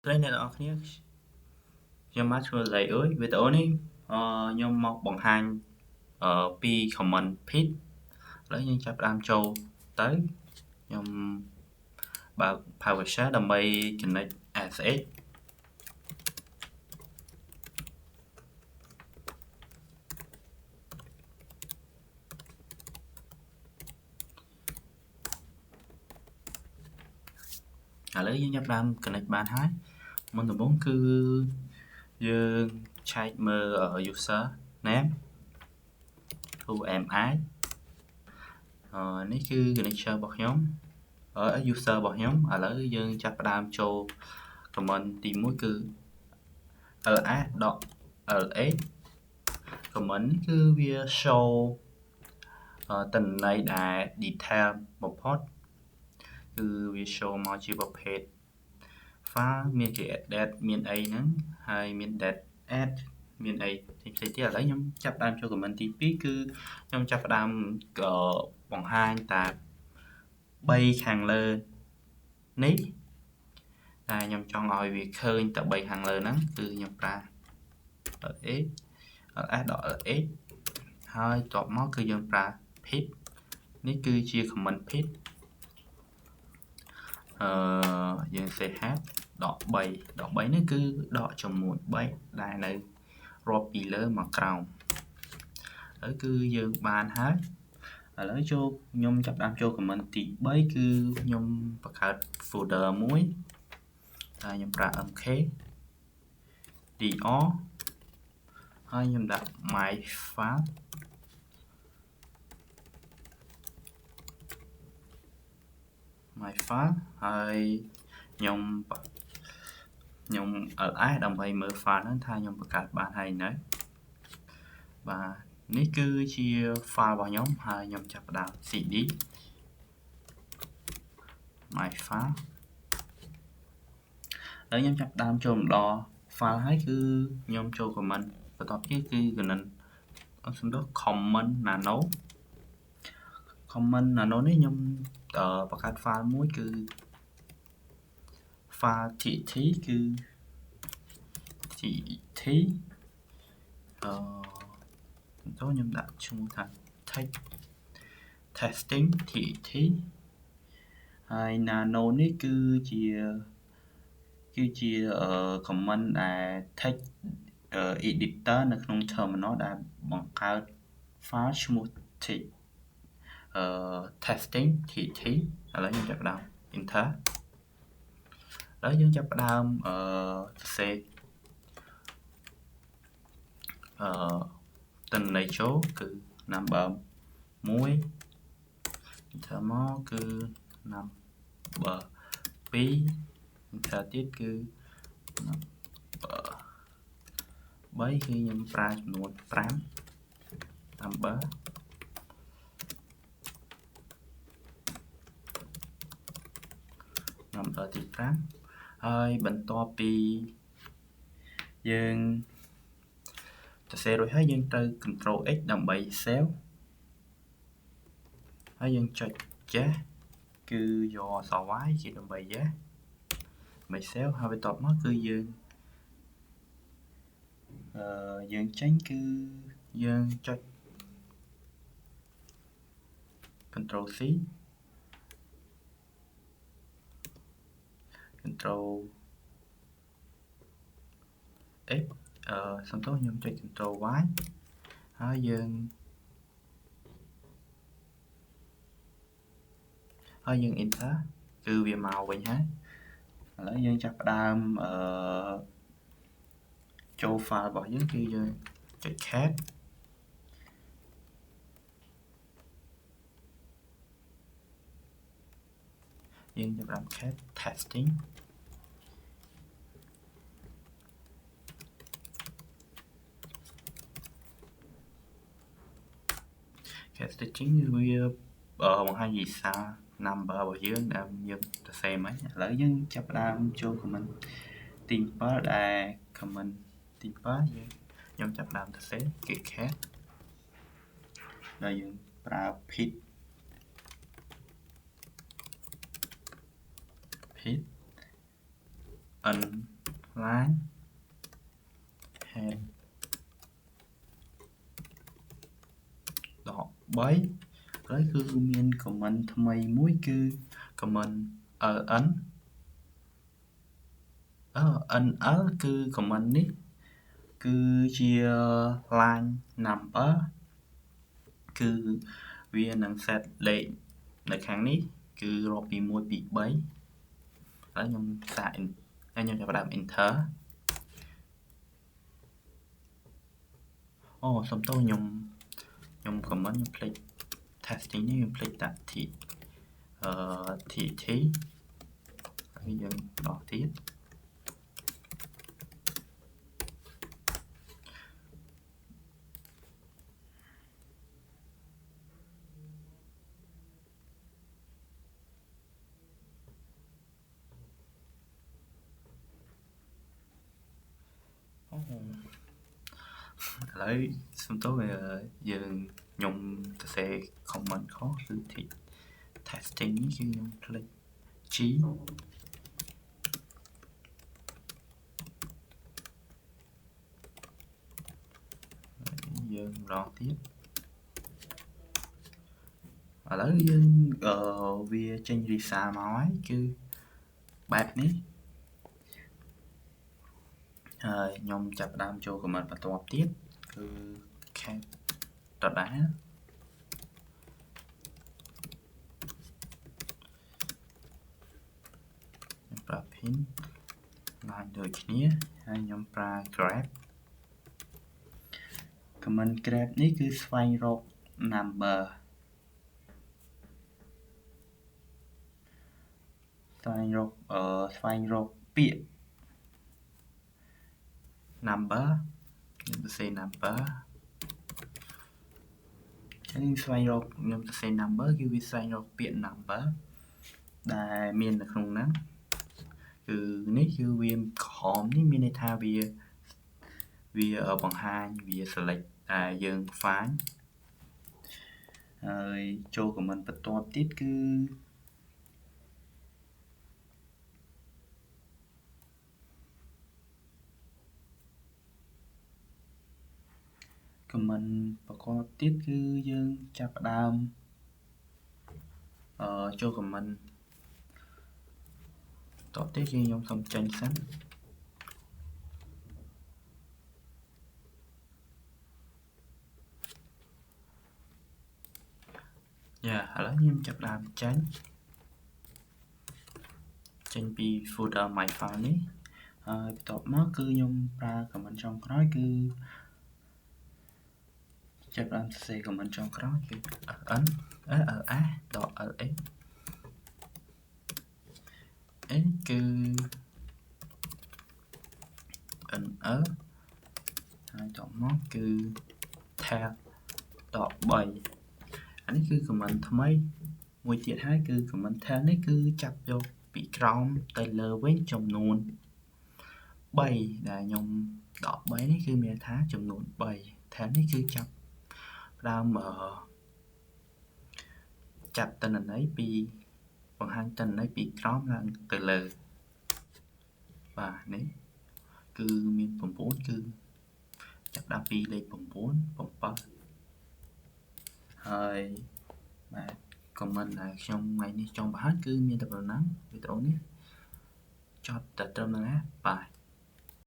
Lên này làគ្នាខ្ញុំមកឈ្មោះលីអើយវីដេអូនេះខ្ញុំមកបង្ហាញពី comment pit ឥឡូវយើងចាប់ផ្ដើមចូលទៅខ្ញុំបើក PowerShell ដើម្បី connect SX ឥឡូវយើងចាប់ផ្ដើម connect បានហើយមុនដំបូងគឺយើងឆែកមើល user name who am I នេះគឺ connection របស់ខ្ញុំuser របស់ខ្ញុំឥឡូវយើងចាប់ផ្ដើមចូល comment ទី1គឺ ls.lx comment នេះគឺវា show ទិន្នន័យដែល detail បំផុតគឺវា show មកជាប្រភេទ file មានជា date មានអីហ្នឹងហើយមាន date add មានអីផ្សេងៗទៀតឥឡូវខ្ញុំចាប់ផ្ដើមចូល comment ទី2គឺខ្ញុំចាប់ផ្ដើមបង្ហាញតែ3ខាងលើនេះតែខ្ញុំចង់ឲ្យវាឃើញតែ3ខាងលើហ្នឹងគឺខ្ញុំប្រើ ls.lx ហើយបន្ទាប់មកគឺយើងប្រើ pip នេះគឺជា comment pip យើង say hat ដក3នេះគឺដកចំនួន3ដែលនៅរាប់ពីលើមកក្រោមហើយគឺយើងបានហើយឥឡូវចូលខ្ញុំចាប់ផ្ដើមចូល comment ទី3គឺខ្ញុំបង្កើត folder មួយហើយខ្ញុំប្រើ mk dr ហើយខ្ញុំដាក់ my file ហើយខ្ញុំ ls ដើម្បីមើល file ហ្នឹងថាខ្ញុំបង្កើតបានហើយនៅបាទនេះគឺជា file របស់ខ្ញុំហើយខ្ញុំចាប់ផ្ដើម cd my file ហើយខ្ញុំចាប់ផ្ដើមចូលម្ដង file ហើយគឺខ្ញុំចូល comment បន្ទាប់ទៀតគឺ comment nano នេះខ្ញុំបង្កើត file មួយគឺ file txt គឺ txt ខ្ញុំដាក់ឈ្មោះថា text testing txt ហើយ nano នេះគឺជា comment ដែល text editor នៅក្នុង terminal ដែលបង្កើត file ឈ្មោះ testing txt ឥឡូវយើងចាប់ផ្ដើម enter ហើយយើងចាប់ផ្ដើមសេទិន្នន័យចូលគឺ number 1 enter មកគឺ number 2 enter ទៀតគឺ number 3គឺខ្ញុំប្រើចំនួន5 number ទី5ហើយបន្ទាប់ពីយើងសរសេររួចហើយយើងត្រូវ Ctrl X ដើម្បី save ហើយយើងចុច yes គឺយកអក្សរ Y ជាដើម្បី yes ដើម្បី save ហើយបន្ទាប់មកគឺយើងចេញគឺយើងចុច Ctrl C Ctrl X សំទោសខ្ញុំចុច Ctrl Y ហើយយើង enter គឺវាមកវិញហើយឥឡូវយើងចាប់ផ្ដើមចូល file របស់យើងគឺយើងចុច cat យើងចាប់ផ្ដើម cat testingវាបង្ហាញពីសារ number របស់យើងដែលយើងសរសេរមិញឥឡូវយើងចាប់ផ្ដើមចូល comment ទី7ដែល comment ទី7ខ្ញុំចាប់ផ្ដើមសរសេរគឺ cat ដែលយើងប្រើ pip n line head ដក3ហើយគឺមាន comment ថ្មីមួយគឺ comment ln nl គឺ comment នេះគឺជា line number គឺវានឹង set លេខនៅខាងនេះគឺរាប់ពី1 2 3ហើយខ្ញុំសាកហើយខ្ញុំចាប់ផ្ដើម enter អូសុំទោសខ្ញុំ comment ខ្ញុំភ្លេច testing នេះខ្ញុំភ្លេចដាក់ tt ហើយយើងដកទៀតឥឡូវសុំទោសយើងខ្ញុំសរសេរ comment ខុសគឺ testing នេះគឺខ្ញុំភ្លេច g យើងម្ដងទៀតឥឡូវយើងវាចេញ result មកហើយគឺបែបនេះហើយខ្ញុំចាប់ផ្ដើមចូល comment បន្ទាប់ទៀតគឺ cap ដដែលខ្ញុំប្រើ pin line ដូចគ្នាហើយខ្ញុំប្រើ grab comment grab នេះគឺស្វែងរក number ស្វែងរកពាក្យ number ខ្ញុំសរសេរ number ចឹងស្វែងរកខ្ញុំសរសេរ number គឺវាស្វែងរកពាក្យ number ដែលមាននៅក្នុងហ្នឹងគឺនេះគឺវាក្រហមនេះមានន័យថាវាបង្ហាញវា select តែយើង find ហើយចូល comment បន្ទាប់ទៀតគឺcomment ប្រកបទៀតគឺយើងចាប់ផ្ដើមចូល comment តទៅទៀតខ្ញុំសូមចេញសិនយ៉ាឥឡូវខ្ញុំចាប់ផ្ដើមចេញពី folder my file នេះហើយបន្ទាប់មកគឺខ្ញុំប្រើ comment ចុងក្រោយគឺចាប់ផ្ដើមសរសេរ comment ចុងក្រោយគឺ ln ls.lx គឺ nl ហើយតមកគឺ tab 13អានេះគឺ comment ថ្មីមួយទៀតហើយគឺ comment tab នេះគឺចាប់យកពីក្រោមទៅលើវិញចំនួន3ដែលខ្ញុំដក3នេះគឺមានថាចំនួន3 tab នេះគឺចាប់ដើមចាប់ទិន្នន័យពីបង្ហាញទិន្នន័យពីក្រោមឡើងទៅលើបាទនេះគឺមាន9គឺចាប់ដើមពីលេខ9 7ហើយបាទ comment ដែលខ្ញុំថ្ងៃនេះចង់បង្ហាញគឺមានតែប៉ុណ្ណឹងវីដេអូនេះចប់តែត្រឹមហ្នឹងណាបាទ